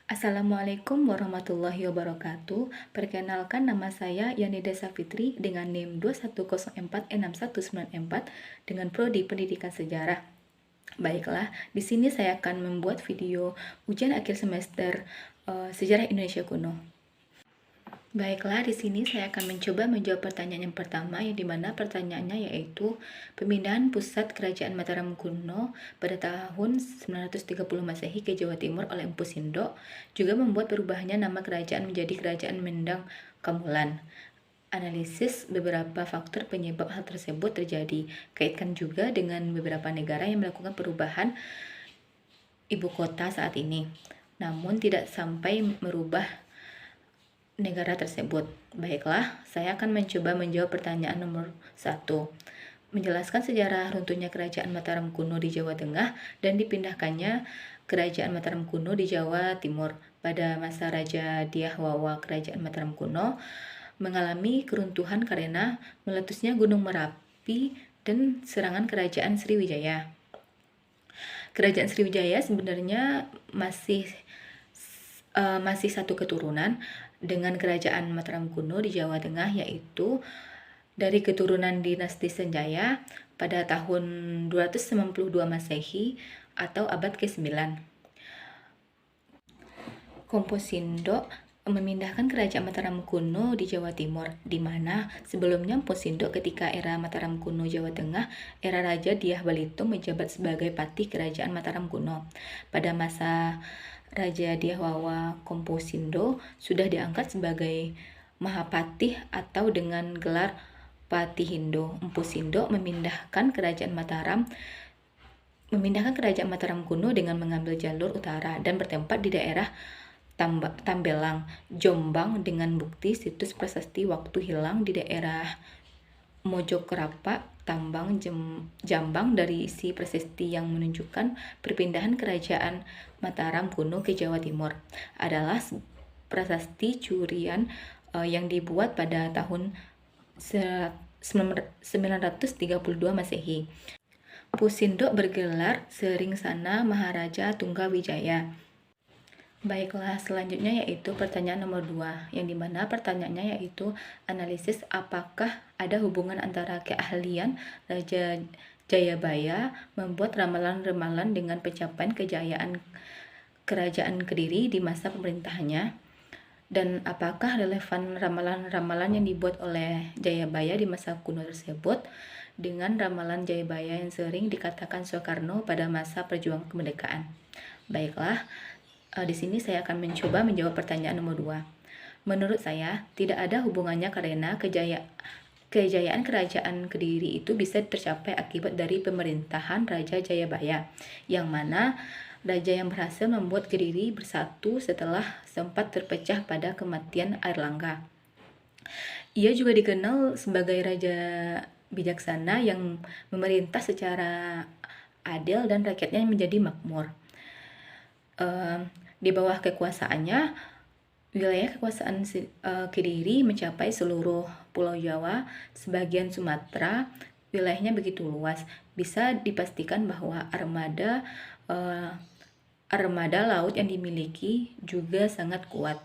Assalamualaikum warahmatullahi wabarakatuh. Perkenalkan, nama saya Yanida Safitri dengan NIM 21046194 dengan prodi Pendidikan Sejarah. Baiklah, di sini saya akan membuat video ujian akhir semester Sejarah Indonesia Kuno. Baiklah, di sini saya akan mencoba menjawab pertanyaan yang pertama, yang dimana pertanyaannya yaitu pemindahan pusat kerajaan Mataram kuno pada tahun 930 Masehi ke Jawa Timur oleh Empu Sindok juga membuat perubahannya nama kerajaan menjadi Kerajaan Mendang Kamulan. Analisis beberapa faktor penyebab hal tersebut terjadi. Kaitkan juga dengan beberapa negara yang melakukan perubahan ibu kota saat ini, namun tidak sampai merubah negara tersebut. Baiklah, saya akan mencoba menjawab pertanyaan nomor 1. Menjelaskan sejarah runtuhnya Kerajaan Mataram kuno di Jawa Tengah dan dipindahkannya Kerajaan Mataram kuno di Jawa Timur. Pada masa Raja Dyah Wawa, Kerajaan Mataram kuno mengalami keruntuhan karena meletusnya Gunung Merapi dan serangan Kerajaan Sriwijaya. Kerajaan Sriwijaya sebenarnya masih satu keturunan dengan Kerajaan Mataram kuno di Jawa Tengah, yaitu dari keturunan dinasti Sanjaya pada tahun 292 Masehi atau abad ke-9. Empu Sindok memindahkan Kerajaan Mataram kuno di Jawa Timur, di mana sebelumnya Empu Sindok ketika era Mataram kuno Jawa Tengah, era Raja Dyah Balitung menjabat sebagai patih Kerajaan Mataram kuno. Pada masa Raja Dyah Wawa, Empu Sindok sudah diangkat sebagai Mahapatih atau dengan gelar Patihindo. Empu Sindok memindahkan Kerajaan Mataram kuno dengan mengambil jalur utara dan bertempat di daerah Tambelang, Jombang dengan bukti situs prasasti waktu hilang di daerah Mojokerapa, Tambang, Jambang dari isi prasasti yang menunjukkan perpindahan Kerajaan Mataram kuno ke Jawa Timur adalah prasasti curian yang dibuat pada tahun 932 Masehi. Empu Sindok bergelar Sringsana Maharaja Tunggawijaya. Baiklah, selanjutnya yaitu pertanyaan nomor 2, yang dimana pertanyaannya yaitu analisis apakah ada hubungan antara keahlian Raja Jayabaya membuat ramalan-ramalan dengan pencapaian kejayaan Kerajaan Kediri di masa pemerintahannya, dan apakah relevan ramalan-ramalan yang dibuat oleh Jayabaya di masa kuno tersebut dengan ramalan Jayabaya yang sering dikatakan Soekarno pada masa perjuangan kemerdekaan. Baiklah, di sini saya akan mencoba menjawab pertanyaan nomor 2. Menurut saya, tidak ada hubungannya karena kejayaan Kerajaan Kediri itu bisa tercapai akibat dari pemerintahan Raja Jayabaya, yang mana raja yang berhasil membuat Kediri bersatu setelah sempat terpecah pada kematian Airlangga. Ia juga dikenal sebagai raja bijaksana yang memerintah secara adil dan rakyatnya menjadi makmur. Di bawah kekuasaannya, wilayah kekuasaan Kediri mencapai seluruh Pulau Jawa, sebagian Sumatera. Wilayahnya begitu luas, bisa dipastikan bahwa armada laut yang dimiliki juga sangat kuat.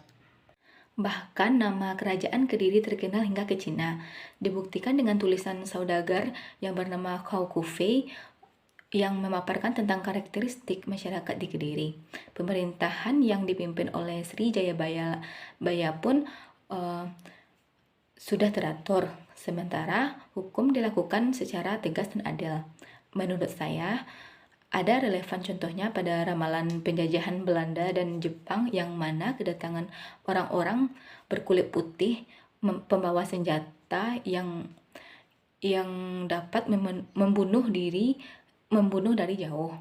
Bahkan nama kerajaan Kediri terkenal hingga ke Cina. Dibuktikan dengan tulisan saudagar yang bernama Khao Kufei yang memaparkan tentang karakteristik masyarakat di Kediri. Pemerintahan yang dipimpin oleh Sri Jayabaya pun sudah teratur, sementara hukum dilakukan secara tegas dan adil. Menurut saya, ada relevan contohnya pada ramalan penjajahan Belanda dan Jepang yang mana kedatangan orang-orang berkulit putih pembawa senjata yang dapat membunuh dari jauh.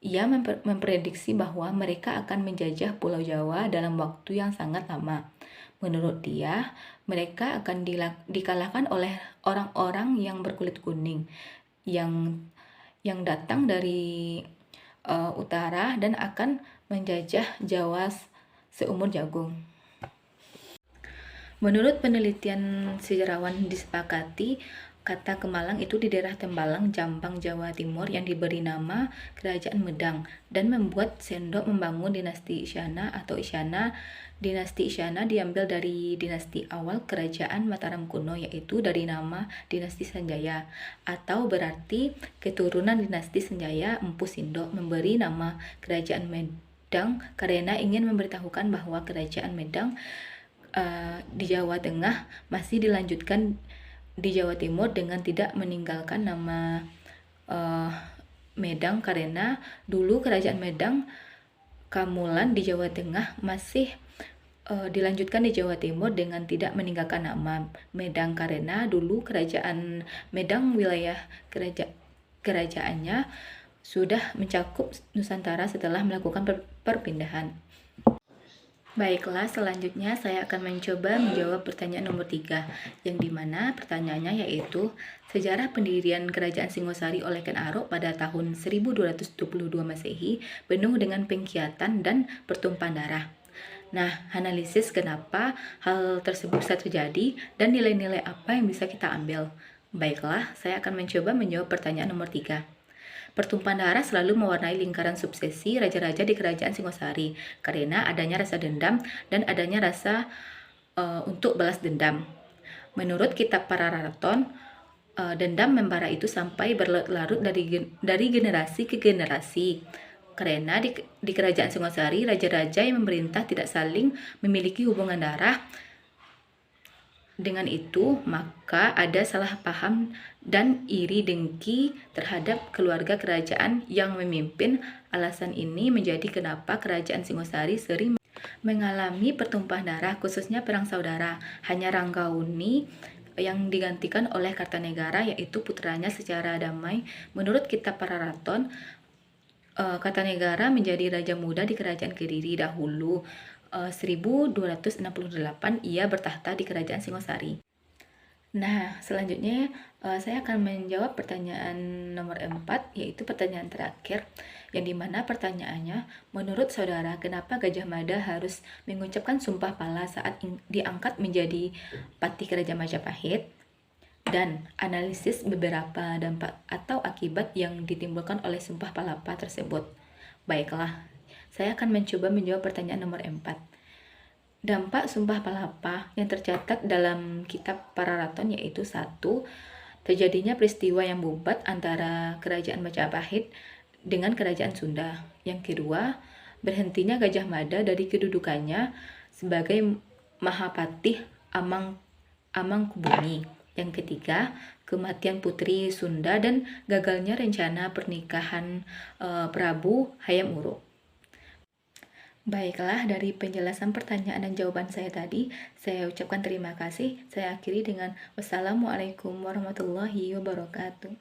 Ia memprediksi bahwa mereka akan menjajah Pulau Jawa dalam waktu yang sangat lama. Menurut dia, mereka akan dikalahkan oleh orang-orang yang berkulit kuning yang datang dari utara dan akan menjajah Jawa seumur jagung. Menurut penelitian sejarawan disepakati Kata Kemalang itu di daerah Tembalang, Jombang, Jawa Timur yang diberi nama Kerajaan Medang dan membuat sendok membangun dinasti Isyana atau Isyana. Dinasti Isyana diambil dari dinasti awal Kerajaan Mataram kuno, yaitu dari nama dinasti Sanjaya, atau berarti keturunan dinasti Sanjaya. Empu Sindok memberi nama Kerajaan Medang karena ingin memberitahukan bahwa Kerajaan Medang di Jawa Tengah masih dilanjutkan di Jawa Timur dengan tidak meninggalkan nama Medang, karena dulu Kerajaan Medang Kamulan di Jawa Tengah masih dilanjutkan di Jawa Timur dengan tidak meninggalkan nama Medang, karena dulu Kerajaan Medang wilayah kerajaannya sudah mencakup Nusantara setelah melakukan perpindahan. Baiklah, selanjutnya saya akan mencoba menjawab pertanyaan nomor 3, yang dimana pertanyaannya yaitu sejarah pendirian Kerajaan Singosari oleh Ken Arok pada tahun 1222 Masehi penuh dengan pengkhianatan dan pertumpahan darah. Nah, analisis kenapa hal tersebut bisa terjadi dan nilai-nilai apa yang bisa kita ambil. Baiklah, saya akan mencoba menjawab pertanyaan nomor 3. Pertumpahan darah selalu mewarnai lingkaran suksesi raja-raja di Kerajaan Singosari karena adanya rasa dendam dan adanya rasa untuk balas dendam. Menurut kitab Pararaton, dendam membara itu sampai berlarut dari generasi ke generasi. Karena di Kerajaan Singosari, raja-raja yang memerintah tidak saling memiliki hubungan darah. Dengan itu, maka ada salah paham dan iri dengki terhadap keluarga kerajaan yang memimpin. Alasan ini menjadi kenapa Kerajaan Singosari sering mengalami pertumpahan darah, khususnya perang saudara. Hanya Ranggauni yang digantikan oleh Kartanegara, yaitu putranya secara damai. Menurut kitab Pararaton, Kartanegara menjadi raja muda di Kerajaan Kediri dahulu. 1268 ia bertahta di Kerajaan Singosari. Nah, selanjutnya saya akan menjawab pertanyaan nomor 4, yaitu pertanyaan terakhir, yang dimana pertanyaannya, menurut saudara, kenapa Gajah Mada harus mengucapkan sumpah pala saat diangkat menjadi patih Kerajaan Majapahit? Dan analisis beberapa dampak atau akibat yang ditimbulkan oleh sumpah palapa tersebut. Baiklah, saya akan mencoba menjawab pertanyaan nomor 4. Dampak sumpah palapa yang tercatat dalam kitab Pararaton yaitu 1. Terjadinya peristiwa yang bubat antara Kerajaan Majapahit dengan Kerajaan Sunda. Yang kedua, berhentinya Gajah Mada dari kedudukannya sebagai Mahapatih Amangkubumi. Yang ketiga, kematian Putri Sunda dan gagalnya rencana pernikahan Prabu Hayam Wuruk. Baiklah, dari penjelasan pertanyaan dan jawaban saya tadi, saya ucapkan terima kasih. Saya akhiri dengan wassalamualaikum warahmatullahi wabarakatuh.